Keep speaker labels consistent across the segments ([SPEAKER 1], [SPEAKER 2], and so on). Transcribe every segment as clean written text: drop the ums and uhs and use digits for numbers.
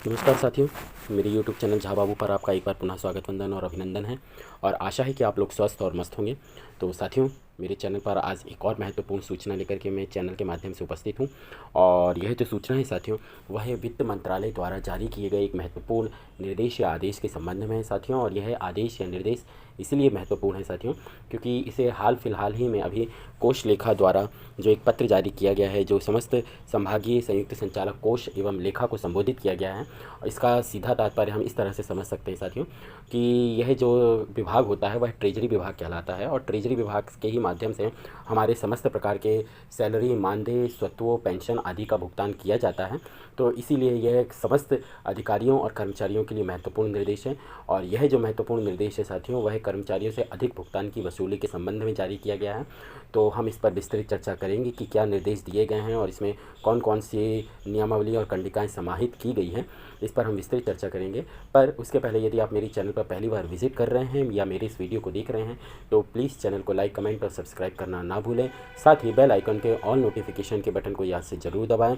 [SPEAKER 1] नमस्कार साथियों, मेरे YouTube चैनल जहाँ बाबू पर आपका एक बार पुनः स्वागत, वंदन और अभिनंदन है। और आशा है कि आप लोग स्वस्थ और मस्त होंगे। तो साथियों, मेरे चैनल पर आज एक और महत्वपूर्ण सूचना लेकर के मैं चैनल के माध्यम से उपस्थित हूँ। और यह जो सूचना है साथियों, वह है वित्त मंत्रालय द्वारा जारी किए गए एक महत्वपूर्ण निर्देश या आदेश के संबंध में है साथियों। और यह आदेश या निर्देश इसलिए महत्वपूर्ण है साथियों, क्योंकि इसे हाल फिलहाल ही में अभी कोष लेखा द्वारा जो एक पत्र जारी किया गया है, जो समस्त संभागीय संयुक्त संचालक कोष एवं लेखा को संबोधित किया गया है। इसका सीधा तात्पर्य हम इस तरह से समझ सकते हैं साथियों कि यह जो विभाग होता है वह ट्रेजरी विभाग कहलाता है। और ट्रेजरी विभाग के ही माध्यम से हमारे समस्त प्रकार के सैलरी, मानदेय, स्वत्वों, पेंशन आदि का भुगतान किया जाता है। तो इसीलिए यह समस्त अधिकारियों और कर्मचारियों के लिए महत्वपूर्ण निर्देश है। और यह जो महत्वपूर्ण निर्देश है साथियों, वह कर्मचारियों से अधिक भुगतान की वसूली के संबंध में जारी किया गया है। तो हम इस पर विस्तृत चर्चा करेंगे कि क्या निर्देश दिए गए हैं और इसमें कौन कौन सी नियमावली और कंडिकाएँ समाहित की गई हैं, इस पर हम विस्तृत चर्चा करेंगे। पर उसके पहले यदि आप मेरी चैनल पर पहली बार विजिट कर रहे हैं या मेरे इस वीडियो को देख रहे हैं, तो प्लीज़ चैनल को लाइक, कमेंट और सब्सक्राइब करना ना भूलें। साथ ही बेल आइकन के ऑल नोटिफिकेशन के बटन को याद से ज़रूर दबाएं,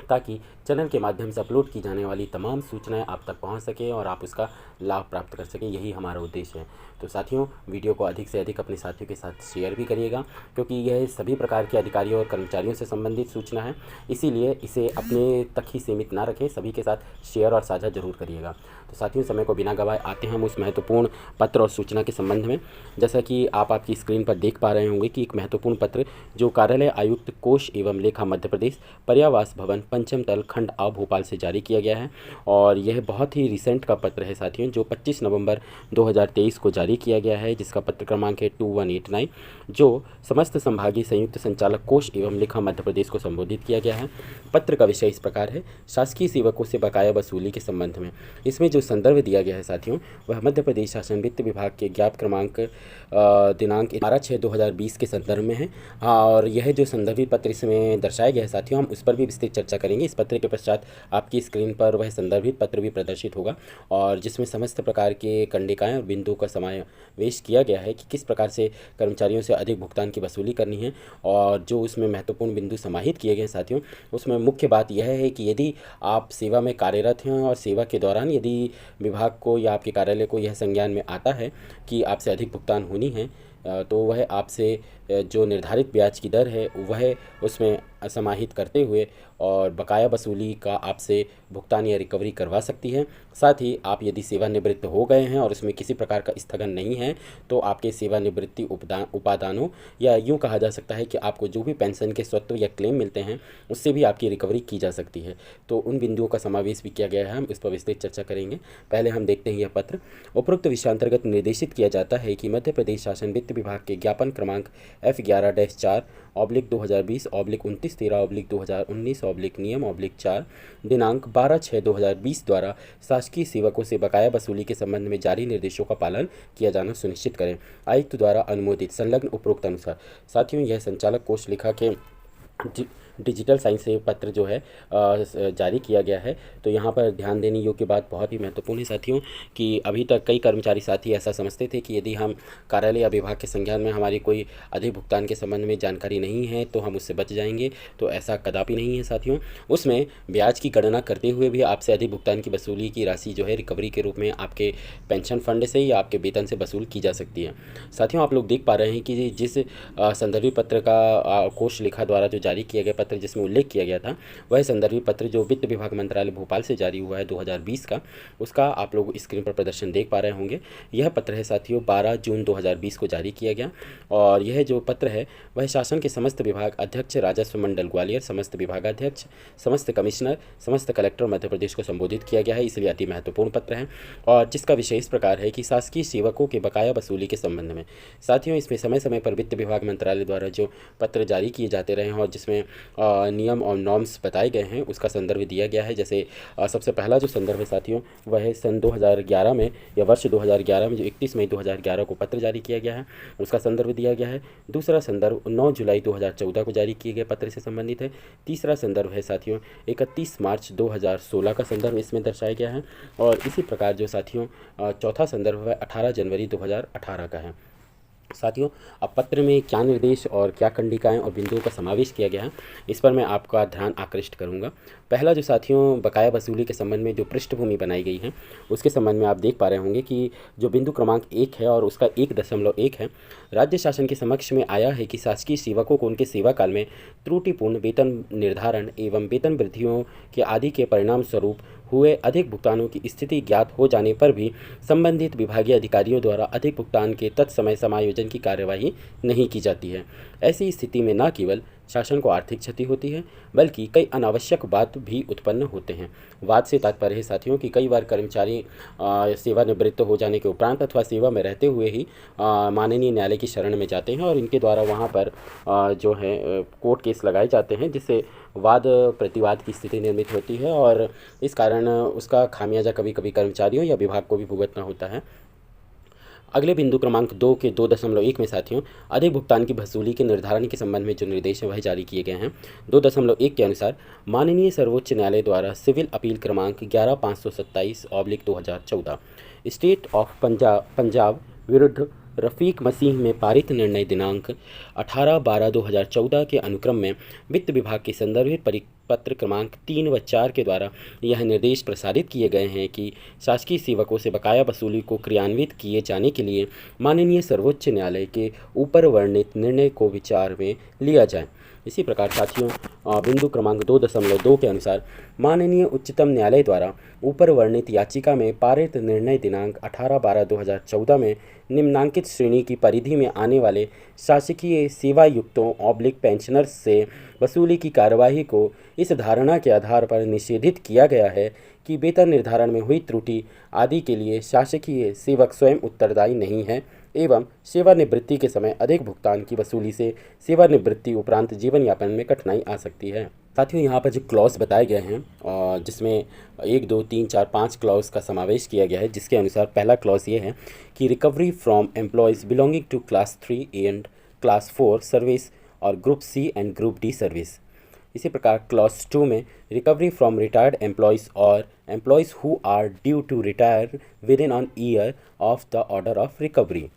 [SPEAKER 1] ताकि चैनल के माध्यम से अपलोड की जाने वाली तमाम सूचनाएं आप तक पहुंच सकें और आप उसका लाभ प्राप्त कर सकें। यही हमारा उद्देश्य है। तो साथियों, वीडियो को अधिक से अधिक अपने साथियों के साथ शेयर भी करिएगा, क्योंकि यह सभी प्रकार के अधिकारियों और कर्मचारियों से संबंधित सूचना है। इसीलिए इसे अपने तक ही सीमित ना रखें, सभी के साथ शेयर और साझा जरूर करिएगा। तो साथियों, समय को बिना गवाए आते हैं हम उस महत्वपूर्ण पत्र और सूचना के संबंध में। जैसा कि आप आपकी स्क्रीन पर देख पा रहे होंगे कि एक महत्वपूर्ण पत्र जो कार्यालय आयुक्त कोष एवं लेखा मध्य प्रदेश, पर्यावास भवन, पंचम तल, खंड आ, भोपाल से जारी किया गया है। और यह बहुत ही रिसेंट का पत्र है साथियों, जो 25 नवंबर 2023 को जारी किया गया है, जिसका पत्र क्रमांक है 2189, जो समस्त संभागीय संयुक्त संचालक कोष एवं लेखा मध्य प्रदेश को संबोधित किया गया है। पत्र का विषय इस प्रकार है: शासकीय सेवकों से बकाया वसूली के संबंध में। इसमें जो संदर्भ दिया गया है साथियों, वह मध्य प्रदेश शासन वित्त विभाग के ज्ञाप क्रमांक दिनांक 12/6/2020 के संदर्भ में है। और यह जो संदर्भित पत्र इसमें दर्शाया गया है साथियों, हम उस पर भी विस्तृत चर्चा करेंगे। इस पत्र के पश्चात आपकी स्क्रीन पर वह संदर्भित पत्र भी प्रदर्शित होगा, और जिसमें समस्त प्रकार के कंडिकाएं और बिंदुओं का समावेश किया गया है कि किस प्रकार से कर्मचारियों से अधिक भुगतान की वसूली करनी है। और जो उसमें महत्वपूर्ण बिंदु समाहित किए गए हैं साथियों, उसमें मुख्य बात यह है कि यदि आप सेवा में कार्यरत हैं और सेवा के दौरान यदि विभाग को या आपके कार्यालय को यह संज्ञान में आता है कि आपसे अधिक भुगतान होनी है, तो वह आपसे जो निर्धारित ब्याज की दर है वह उसमें समाहित करते हुए और बकाया वसूली का आपसे भुगतान या रिकवरी करवा सकती है। साथ ही आप यदि सेवानिवृत्त हो गए हैं और उसमें किसी प्रकार का स्थगन नहीं है, तो आपके सेवानिवृत्ति उपादानों या यूँ कहा जा सकता है कि आपको जो भी पेंशन के स्वत्व या क्लेम मिलते हैं, उससे भी आपकी रिकवरी की जा सकती है। तो उन बिंदुओं का समावेश भी किया गया है, हम इस पर विस्तृत चर्चा करेंगे। पहले हम देखते हैं यह पत्र। उपरोक्त विषयांतर्गत निर्देशित किया जाता है कि मध्य प्रदेश शासन वित्त विभाग के ज्ञापन क्रमांक F11-4/2020/13/2019/नियम/4 दिनांक 12/6/2020 द्वारा शासकीय सेवकों से बकाया वसूली के संबंध में जारी निर्देशों का पालन किया जाना सुनिश्चित करें। आयुक्त द्वारा अनुमोदित संलग्न उपरोक्त अनुसार। साथियों, यह संचालक कोष लेखा के डिजिटल साइन से पत्र जो है जारी किया गया है। तो यहाँ पर ध्यान देने योग्य बात बहुत ही महत्वपूर्ण है साथियों, कि अभी तक कई कर्मचारी साथी ऐसा समझते थे कि यदि हम कार्यालय या विभाग के संज्ञान में हमारी कोई अधिक भुगतान के संबंध में जानकारी नहीं है तो हम उससे बच जाएंगे। तो ऐसा कदापि नहीं है साथियों। उसमें ब्याज की गणना करते हुए भी आपसे अधिक भुगतान की वसूली की राशि जो है रिकवरी के रूप में आपके पेंशन फंड से या आपके वेतन से वसूल की जा सकती है। साथियों, आप लोग देख पा रहे हैं कि जिस संदर्भित पत्र का कोष लेखा द्वारा जो जारी किया गया पत्र जिसमें उल्लेख किया गया था, वह संदर्भित पत्र जो वित्त विभाग मंत्रालय भोपाल से जारी हुआ है 2020 का, उसका आप लोग स्क्रीन पर प्रदर्शन देख पा रहे होंगे। यह पत्र है साथियों 12 जून 2020 को जारी किया गया। और यह जो पत्र है वह शासन के समस्त विभाग अध्यक्ष, राजस्व मंडल ग्वालियर, समस्त विभागाध्यक्ष, समस्त कमिश्नर, समस्त कलेक्टर मध्य प्रदेश को संबोधित किया गया है, इसलिए अति महत्वपूर्ण पत्र है। और जिसका विषय इस प्रकार है कि शासकीय सेवकों के बकाया वसूली के संबंध में। साथियों, इसमें समय समय पर वित्त विभाग मंत्रालय द्वारा जो पत्र जारी किए जाते रहे हैं और जिसमें नियम और नॉर्म्स बताए गए हैं, उसका संदर्भ दिया गया है। जैसे सबसे पहला जो संदर्भ है साथियों, वह है सन 2011 में या वर्ष 2011 में जो 31 मई 2011 को पत्र जारी किया गया है, उसका संदर्भ दिया गया है। दूसरा संदर्भ 9 जुलाई 2014 को जारी किए गए पत्र से संबंधित है। तीसरा संदर्भ है साथियों 31 मार्च 2016 का संदर्भ इसमें दर्शाया गया है। और इसी प्रकार जो साथियों चौथा संदर्भ है 18 जनवरी 2018 का है। साथियों, अब पत्र में क्या निर्देश और क्या कंडिकाएं और बिंदुओं का समावेश किया गया है, इस पर मैं आपका ध्यान आकृष्ट करूंगा। पहला जो साथियों बकाया वसूली के संबंध में जो पृष्ठभूमि बनाई गई है, उसके संबंध में आप देख पा रहे होंगे कि जो बिंदु क्रमांक 1 है और उसका 1.1 है, राज्य शासन के समक्ष में आया है कि शासकीय सेवकों को उनके सेवा काल में त्रुटिपूर्ण वेतन निर्धारण एवं वेतन वृद्धियों के आदि के परिणाम स्वरूप हुए अधिक भुगतानों की स्थिति ज्ञात हो जाने पर भी संबंधित विभागीय अधिकारियों द्वारा अधिक भुगतान के तत्समय समायोजन की कार्यवाही नहीं की जाती है। ऐसी स्थिति में न केवल शासन को आर्थिक क्षति होती है, बल्कि कई अनावश्यक बात भी उत्पन्न होते हैं। वाद से तात्पर्य है साथियों कि कई बार कर्मचारी सेवानिवृत्त हो जाने के उपरांत अथवा सेवा में रहते हुए ही माननीय न्यायालय की शरण में जाते हैं और इनके द्वारा वहाँ पर जो है कोर्ट केस लगाए जाते हैं, जिससे वाद प्रतिवाद की स्थिति निर्मित होती है और इस कारण उसका खामियाजा कभी कभी कर्मचारियों या विभाग को भी भुगतना होता है। अगले बिंदु क्रमांक 2 के 2.1 में साथियों अधिक भुगतान की वसूली के निर्धारण के संबंध में जो निर्देश हैं वह जारी किए गए हैं। 2.1 के अनुसार माननीय सर्वोच्च न्यायालय द्वारा सिविल अपील क्रमांक 11527/2014 स्टेट ऑफ पंजाब विरुद्ध रफ़ीक मसीह में पारित निर्णय दिनांक 18/12/2014 के अनुक्रम में वित्त विभाग के संदर्भित परिपत्र क्रमांक 3 व 4 के द्वारा यह निर्देश प्रसारित किए गए हैं कि शासकीय सेवकों से बकाया वसूली को क्रियान्वित किए जाने के लिए माननीय सर्वोच्च न्यायालय के ऊपर वर्णित निर्णय को विचार में लिया जाए। इसी प्रकार साथियों बिंदु क्रमांक 2.2 के अनुसार माननीय उच्चतम न्यायालय द्वारा ऊपर वर्णित याचिका में पारित निर्णय दिनांक 18/12/2014 में निम्नांकित श्रेणी की परिधि में आने वाले शासकीय सेवायुक्तों पेंशनर्स से वसूली की कार्यवाही को इस धारणा के आधार पर निषेधित किया गया है कि वेतन निर्धारण में हुई त्रुटि आदि के लिए शासकीय सेवक स्वयं उत्तरदायी नहीं है एवं सेवानिवृत्ति के समय अधिक भुगतान की वसूली से सेवानिवृत्ति उपरांत जीवन यापन में कठिनाई आ सकती है। साथियों यहाँ पर जो क्लॉज बताए गए हैं और जिसमें 1, 2, 3, 4, 5 क्लॉज का समावेश किया गया है, जिसके अनुसार पहला क्लॉज ये है कि recovery from employees belonging to class 3 and class 4 service और group C and group D service. इसी प्रकार क्लॉज 2 में रिकवरी फ्रॉम रिटायर्ड एम्प्लॉयज़ और employees who are due to retire within an year of the order of recovery.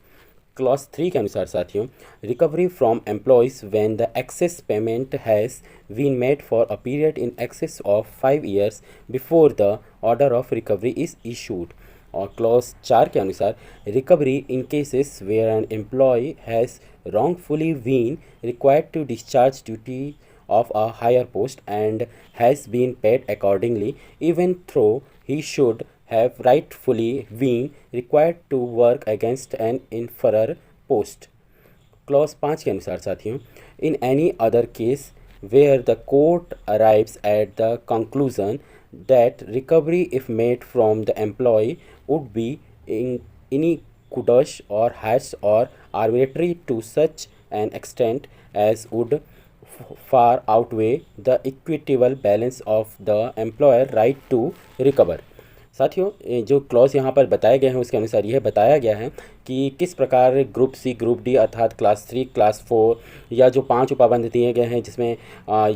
[SPEAKER 1] Clause 3 के अनुसार साथियों recovery from employees when the excess payment has been made for a period in excess of 5 years before the order of recovery is issued. और clause 4 के अनुसार recovery in cases where an employ has wrongfully been required to discharge duty of a higher post and has been paid accordingly, even though he should have rightfully been required to work against an inferior post. Clause 5 के अनुसार साथियों in any other case where the court arrives at the conclusion that recovery if made from the employ would be iniquitous or harsh or arbitrary to such an extent as would far outweigh the equitable balance of the employer right to recover। साथियों जो clause यहाँ पर बताए गए हैं उसके अनुसार यह बताया गया है कि किस प्रकार ग्रुप सी ग्रुप डी अर्थात क्लास 3 क्लास 4 या जो 5 उपाबंध दिए गए हैं जिसमें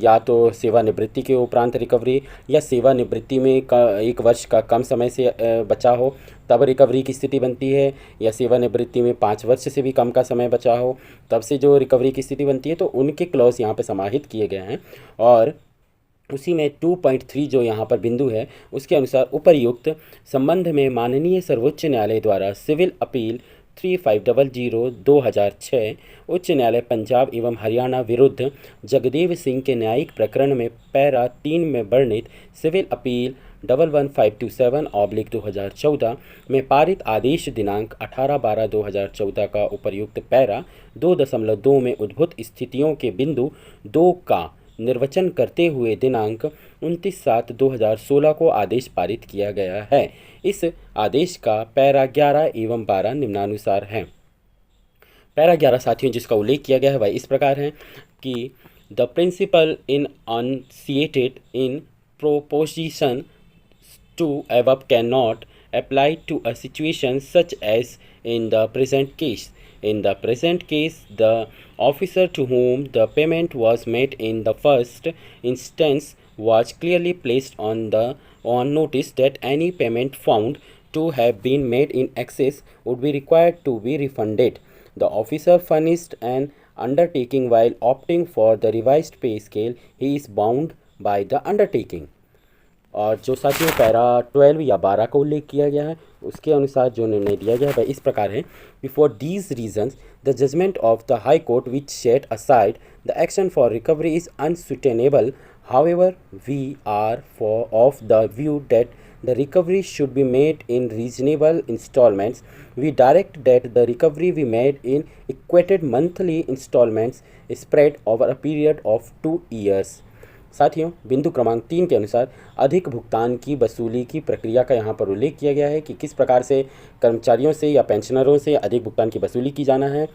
[SPEAKER 1] या तो सेवानिवृत्ति के उपरांत रिकवरी या सेवानिवृत्ति में 1 वर्ष का कम समय से बचा हो तब रिकवरी की स्थिति बनती है, या सेवानिवृत्ति में 5 वर्ष से भी कम का समय बचा हो तब से जो रिकवरी की स्थिति बनती है, तो उनके क्लॉज यहाँ पर समाहित किए गए हैं। और उसी में 2.3 जो यहाँ पर बिंदु है उसके अनुसार उपर्युक्त संबंध में माननीय सर्वोच्च न्यायालय द्वारा सिविल अपील 3500/2006 उच्च न्यायालय पंजाब एवं हरियाणा विरुद्ध जगदेव सिंह के न्यायिक प्रकरण में पैरा 3 में वर्णित सिविल अपील 11527/2014 में पारित आदेश दिनांक 18/12/2014 का उपर्युक्त पैरा 2.2 में उद्भूत स्थितियों के बिंदु 2 का निर्वचन करते हुए दिनांक 29/7/2016 को आदेश पारित किया गया है। इस आदेश का पैरा 11 एवं 12 निम्नानुसार है। पैरा 11 साथियों जिसका उल्लेख किया गया है वह इस प्रकार है कि the principle enunciated in proposition two above cannot apply to a situation such as in the present case. In the present case, the officer to whom the payment was made in the first instance was clearly placed on notice that any payment found to have been made in excess would be required to be refunded. The officer furnished N undertaking while opting for the revised पे scale he is bound by the undertaking. और जो साथियों para 12 या 12 का उल्लेख किया गया है उसके अनुसार जो निर्णय दिया गया है वह इस प्रकार है, before these reasons the judgment of the high court which set aside the action for recovery is unsustainable, however we are for of the view that the recovery should be made in reasonable installments. We direct that the recovery be made in equated monthly installments spread over a period of 2 years. साथियों बिंदु क्रमांक 3 के अनुसार अधिक भुगतान की वसूली की प्रक्रिया का यहाँ पर उल्लेख किया गया है कि किस प्रकार से कर्मचारियों से या पेंशनरों से अधिक भुगतान की वसूली की जाना है।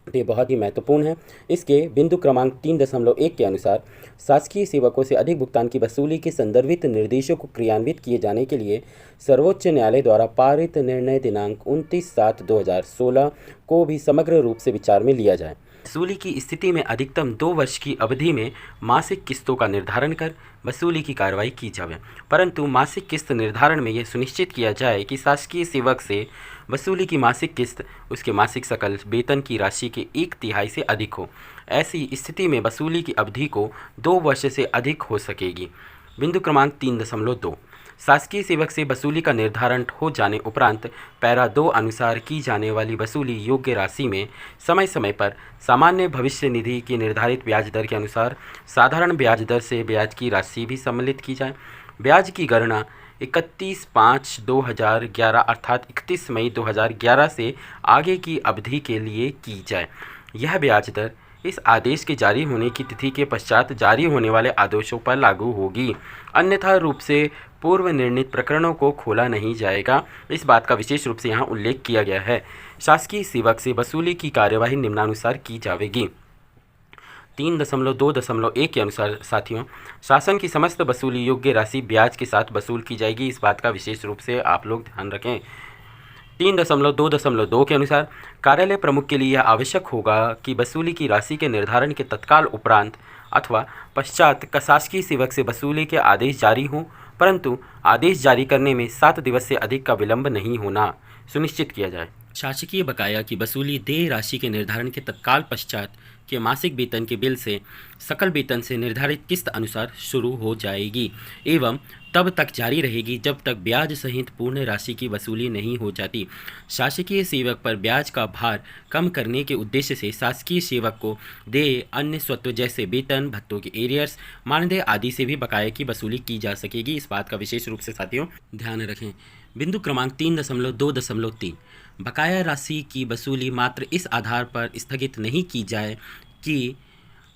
[SPEAKER 1] ये बहुत ही महत्वपूर्ण है। इसके बिंदु क्रमांक 3.1 के अनुसार शासकीय सेवकों से अधिक भुगतान की वसूली के संदर्भित निर्देशों को क्रियान्वित किए जाने के लिए सर्वोच्च न्यायालय द्वारा पारित निर्णय दिनांक 29/7/2016 को भी समग्र रूप से विचार में लिया जाए। वसूली की स्थिति में अधिकतम 2 वर्ष की अवधि में मासिक किस्तों का निर्धारण कर वसूली की कार्रवाई की जाए, परंतु मासिक किस्त निर्धारण में यह सुनिश्चित किया जाए कि शासकीय सेवक से वसूली की मासिक किस्त उसके मासिक सकल वेतन की राशि के 1/3 से अधिक हो। ऐसी स्थिति में वसूली की अवधि को 2 वर्ष से अधिक हो सकेगी। बिंदु क्रमांक 3.2 शासकीय सेवक से वसूली का निर्धारण हो जाने उपरांत पैरा 2 अनुसार की जाने वाली वसूली योग्य राशि में समय समय पर सामान्य भविष्य निधि की निर्धारित ब्याज दर के अनुसार साधारण ब्याज दर से ब्याज की राशि भी सम्मिलित की जाए। ब्याज की गणना 31/5/2011 अर्थात 31 मई 2011 से आगे की अवधि के लिए की जाए। यह ब्याज दर इस आदेश के जारी होने की तिथि के पश्चात जारी होने वाले आदेशों पर लागू होगी, अन्यथा रूप से पूर्व निर्णीत प्रकरणों को खोला नहीं जाएगा। इस बात का विशेष रूप से यहाँ उल्लेख किया गया है। शासकीय सेवक से वसूली की कार्यवाही निम्नानुसार की जाएगी। 3.2.1 के अनुसार साथियों शासन की समस्त वसूली योग्य राशि ब्याज के साथ वसूल की जाएगी। इस बात का विशेष रूप से आप लोग ध्यान रखें। 3.2.2 के अनुसार कार्यालय प्रमुख के लिए यह आवश्यक होगा कि वसूली की राशि के निर्धारण के तत्काल उपरांत अथवा पश्चात शासकीय सेवक से वसूली के आदेश जारी हों, परंतु आदेश जारी करने में 7 दिवस से अधिक का विलंब नहीं होना सुनिश्चित किया जाए। शासकीय बकाया की वसूली देय राशि के निर्धारण के तत्काल पश्चात के मासिक वेतन के बिल से सकल वेतन से निर्धारित किस्त अनुसार शुरू हो जाएगी एवं तब तक जारी रहेगी जब तक ब्याज सहित पूर्ण राशि की वसूली नहीं हो जाती। शासकीय सेवक पर ब्याज का भार कम करने के उद्देश्य से शासकीय सेवक को देय अन्य स्वत्व जैसे वेतन, भत्तों के एरियर्स, मानदेय आदि से भी बकाया की वसूली की जा सकेगी। इस बात का विशेष रूप से साथियों ध्यान रखें। बिंदु क्रमांक 3.2.3 बकाया राशि की वसूली मात्र इस आधार पर स्थगित नहीं की जाए कि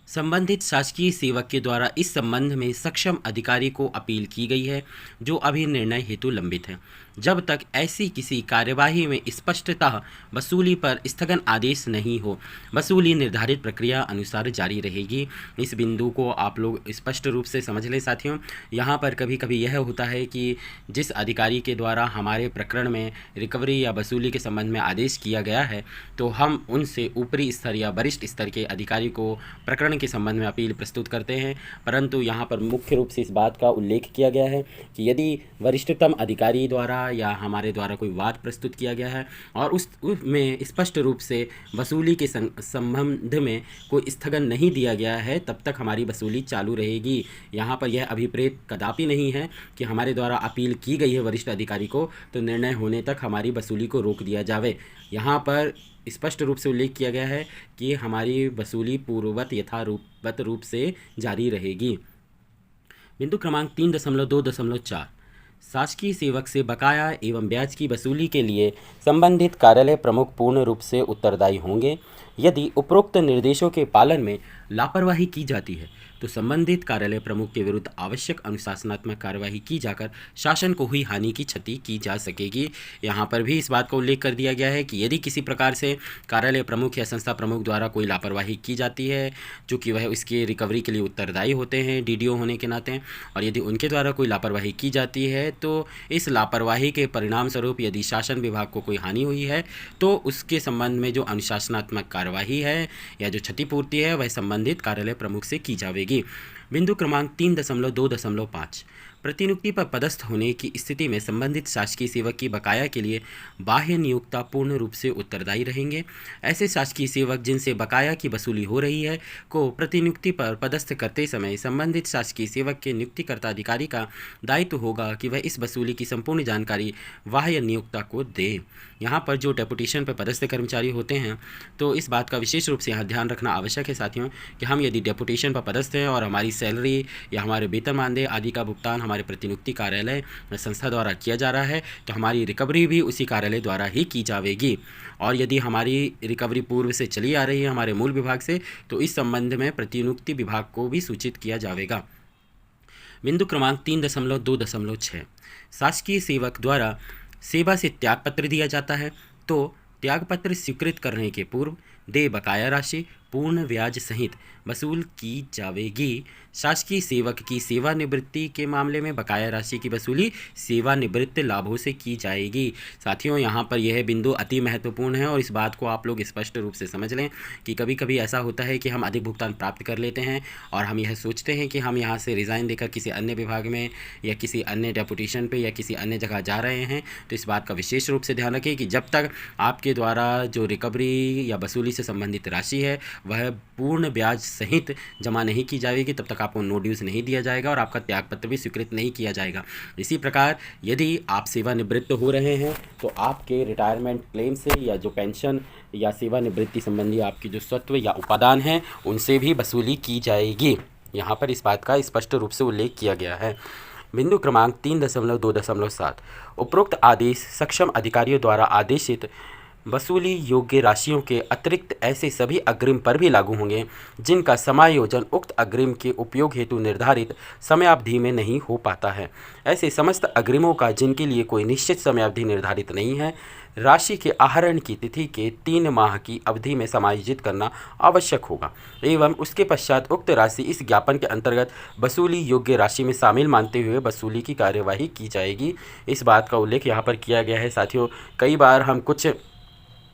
[SPEAKER 1] संबंधित शासकीय सेवक के द्वारा इस संबंध में सक्षम अधिकारी को अपील की गई है जो अभी निर्णय हेतु लंबित है। जब तक ऐसी किसी कार्यवाही में स्पष्टतः वसूली पर स्थगन आदेश नहीं हो, वसूली निर्धारित प्रक्रिया अनुसार जारी रहेगी। इस बिंदु को आप लोग स्पष्ट रूप से समझ लें साथियों। यहाँ पर कभी कभी यह होता है कि जिस अधिकारी के द्वारा हमारे प्रकरण में रिकवरी या वसूली के संबंध में आदेश किया गया है तो हम उनसे ऊपरी स्तर या वरिष्ठ स्तर के अधिकारी को प्रकरण के संबंध में अपील प्रस्तुत करते हैं, परंतु यहाँ पर मुख्य रूप से इस बात का उल्लेख किया गया है कि यदि वरिष्ठतम अधिकारी द्वारा या हमारे द्वारा कोई वाद प्रस्तुत किया गया है और उसमें स्पष्ट रूप से वसूली के संबंध में कोई स्थगन नहीं दिया गया है तब तक हमारी वसूली चालू रहेगी। यहाँ पर यह अभिप्रेत कदापि नहीं है कि हमारे द्वारा अपील की गई है वरिष्ठ अधिकारी को तो निर्णय होने तक हमारी वसूली को रोक दिया जावे। यहाँ पर स्पष्ट रूप से उल्लेख किया गया है कि हमारी वसूली पूर्ववत यथारूपवत रूप से जारी रहेगी। बिंदु क्रमांक 3.2.4 शासकीय सेवक से बकाया एवं ब्याज की वसूली के लिए संबंधित कार्यालय प्रमुख पूर्ण रूप से उत्तरदायी होंगे। यदि उपरोक्त निर्देशों के पालन में लापरवाही की जाती है तो संबंधित कार्यालय प्रमुख के विरुद्ध आवश्यक अनुशासनात्मक कार्यवाही की जाकर शासन को हुई हानि की क्षति की जा सकेगी। यहाँ पर भी इस बात का उल्लेख कर दिया गया है कि यदि किसी प्रकार से कार्यालय प्रमुख या संस्था प्रमुख द्वारा कोई लापरवाही की जाती है, चूँकि वह इसके रिकवरी के लिए उत्तरदायी होते हैं डीडीओ होने के नाते, और यदि उनके द्वारा कोई लापरवाही की जाती है तो इस लापरवाही के परिणाम स्वरूप यदि शासन विभाग को कोई हानि हुई है तो उसके संबंध में जो अनुशासनात्मक कार्यवाही है या जो क्षतिपूर्ति है वह संबंधित कार्यालय प्रमुख से की जाएगी। बिंदु क्रमांक 3.2.5 प्रतिनियुक्ति पर पदस्थ होने की स्थिति में संबंधित शासकीय सेवक की बकाया के लिए बाह्य नियोक्ता पूर्ण रूप से उत्तरदायी रहेंगे। ऐसे शासकीय सेवक जिनसे बकाया की वसूली हो रही है को प्रतिनियुक्ति पर पदस्थ करते समय संबंधित शासकीय सेवक के नियुक्तिकर्ता अधिकारी का दायित्व होगा कि वह इस वसूली की संपूर्ण जानकारी बाह्य नियोक्ता को दे। यहाँ पर जो डेपुटेशन पर पदस्थ कर्मचारी होते हैं तो इस बात का विशेष रूप से यहाँ ध्यान रखना आवश्यक है साथियों कि हम यदि डेपुटेशन पर पदस्थ हैं और हमारी सैलरी या हमारे वेतन मानदेय आदि का भुगतान हमारे प्रतिनियुक्ति कार्यालय संस्था द्वारा किया जा रहा है तो हमारी रिकवरी भी उसी कार्यालय द्वारा ही की जाएगी। और यदि हमारी रिकवरी पूर्व से चली आ रही है हमारे मूल विभाग से तो इस संबंध में प्रतिनियुक्ति विभाग को भी सूचित किया जाएगा। बिंदु क्रमांक 3.2.6 शासकीय सेवक द्वारा सेवा से त्यागपत्र दिया जाता है तो त्यागपत्र स्वीकृत करने के पूर्व देय बकाया राशि पूर्ण ब्याज सहित वसूल की जाएगी। शासकीय सेवक की सेवानिवृत्ति के मामले में बकाया राशि की वसूली सेवानिवृत्त लाभों से की जाएगी। साथियों यहाँ पर यह बिंदु अति महत्वपूर्ण है और इस बात को आप लोग स्पष्ट रूप से समझ लें कि कभी कभी ऐसा होता है कि हम अधिक भुगतान प्राप्त कर लेते हैं और हम यह सोचते हैं कि हम यहाँ से रिज़ाइन देकर किसी अन्य विभाग में या किसी अन्य डेपुटेशन पे या किसी अन्य जगह जा रहे हैं। तो इस बात का विशेष रूप से ध्यान रखें कि जब तक आपके द्वारा जो रिकवरी या वसूली से संबंधित राशि है वह पूर्ण ब्याज सहित जमा नहीं की जाएगी तब तक आपको नो ड्यूज नहीं दिया जाएगा और आपका त्यागपत्र भी स्वीकृत नहीं किया जाएगा। इसी प्रकार यदि आप सेवानिवृत्त हो रहे हैं तो आपके रिटायरमेंट क्लेम से या जो पेंशन या सेवानिवृत्ति संबंधी आपकी जो स्वत्व या उपादान हैं उनसे भी वसूली की जाएगी। यहाँ पर इस बात का स्पष्ट रूप से उल्लेख किया गया है। बिंदु क्रमांक 3.2.7 उपरोक्त आदेश सक्षम अधिकारियों द्वारा आदेशित वसूली योग्य राशियों के अतिरिक्त ऐसे सभी अग्रिम पर भी लागू होंगे जिनका समायोजन उक्त अग्रिम के उपयोग हेतु निर्धारित समयावधि में नहीं हो पाता है। ऐसे समस्त अग्रिमों का जिनके लिए कोई निश्चित समयावधि निर्धारित नहीं है राशि के आहरण की तिथि के 3 माह की अवधि में समायोजित करना आवश्यक होगा एवं उसके पश्चात उक्त राशि इस ज्ञापन के अंतर्गत वसूली योग्य राशि में शामिल मानते हुए वसूली की कार्यवाही की जाएगी। इस बात का उल्लेख यहाँ पर किया गया है। साथियों कई बार हम कुछ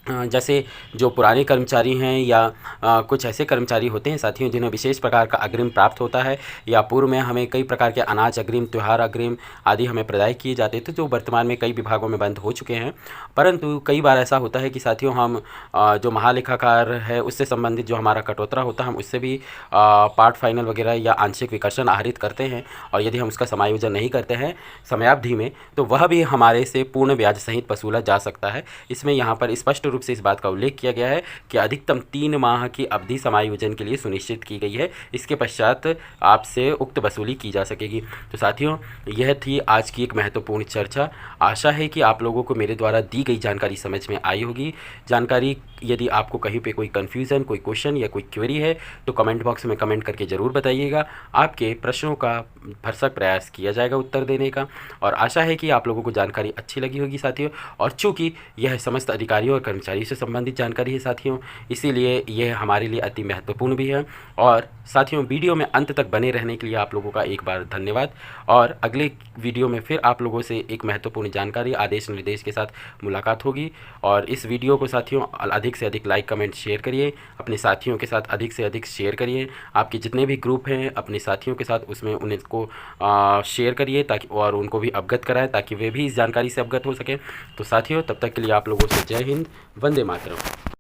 [SPEAKER 1] जैसे जो पुराने कर्मचारी हैं या कुछ ऐसे कर्मचारी होते हैं साथियों जिन्हें विशेष प्रकार का अग्रिम प्राप्त होता है या पूर्व में हमें कई प्रकार के अनाज अग्रिम त्यौहार अग्रिम आदि हमें प्रदाय किए जाते थे जो वर्तमान में कई विभागों में बंद हो चुके हैं। परंतु कई बार ऐसा होता है कि साथियों हम जो महालेखाकार है उससे संबंधित जो हमारा कटौतरा होता है हम उससे भी पार्ट फाइनल वगैरह या आंशिक विकर्षण आहरित करते हैं और यदि हम उसका समायोजन नहीं करते हैं समयावधि में तो वह भी हमारे से पूर्ण ब्याज सहित वसूला जा सकता है। इसमें यहाँ पर स्पष्ट रूप से इस बात का उल्लेख किया गया है कि अधिकतम 3 माह की अवधि समायोजन के लिए सुनिश्चित की गई है। इसके पश्चात आपसे उक्त वसूली की जा सकेगी। तो साथियों यह थी आज की एक महत्वपूर्ण चर्चा। आशा है कि आप लोगों को मेरे द्वारा दी गई जानकारी समझ में आई होगी। जानकारी यदि आपको कहीं पे कोई कन्फ्यूज़न कोई क्वेश्चन या कोई क्वेरी है तो कमेंट बॉक्स में कमेंट करके ज़रूर बताइएगा। आपके प्रश्नों का भरसक प्रयास किया जाएगा उत्तर देने का और आशा है कि आप लोगों को जानकारी अच्छी लगी होगी साथियों। और चूँकि यह समस्त अधिकारियों और कर्मचारियों से संबंधित जानकारी है साथियों इसीलिए यह हमारे लिए अति महत्वपूर्ण भी है। और साथियों वीडियो में अंत तक बने रहने के लिए आप लोगों का एक बार धन्यवाद और अगले वीडियो में फिर आप लोगों से एक महत्वपूर्ण जानकारी आदेश निर्देश के साथ मुलाकात होगी। और इस वीडियो को साथियों अधिक से अधिक लाइक कमेंट शेयर करिए, अपने साथियों के साथ अधिक से अधिक शेयर करिए। आपके जितने भी ग्रुप हैं अपने साथियों के साथ उसमें उनको शेयर करिए ताकि और उनको भी अवगत कराएं ताकि वे भी इस जानकारी से अवगत हो सकें। तो साथियों तब तक के लिए आप लोगों से जय हिंद, वंदे मातरम।